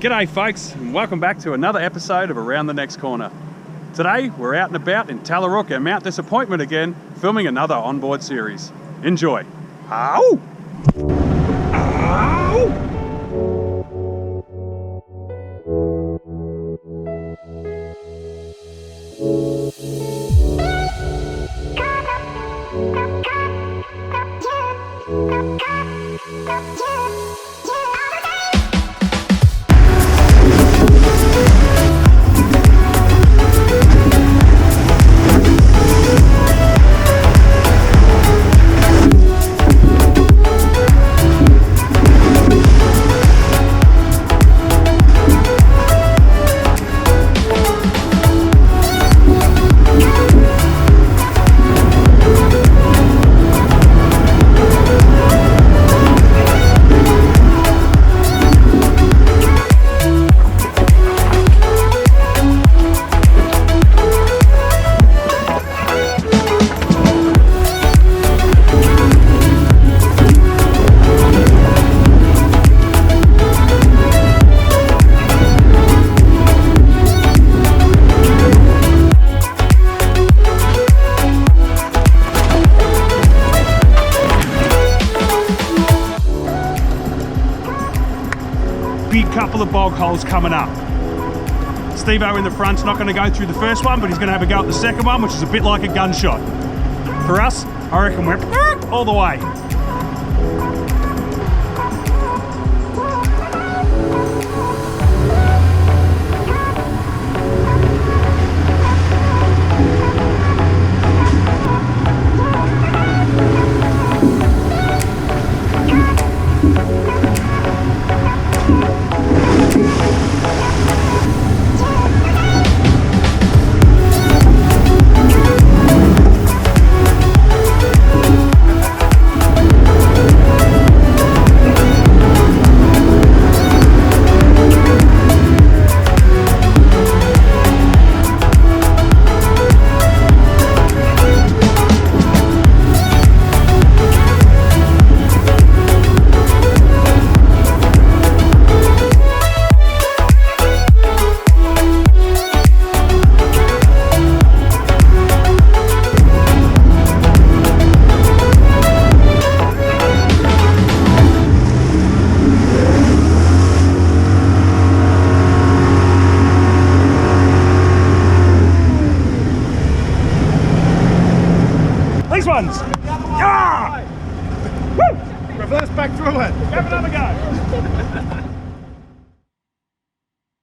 G'day folks, and welcome back to another episode of Around the Next Corner. Today we're out and about in Tallarook and Mount Disappointment again, filming another onboard series. Enjoy. Ow! Ow! Big couple of bog holes coming up. Steve-O in the front's not going to go through the first one, but he's going to have a go at the second one, which is a bit like a gunshot. For us, I reckon we're all the way. These ones.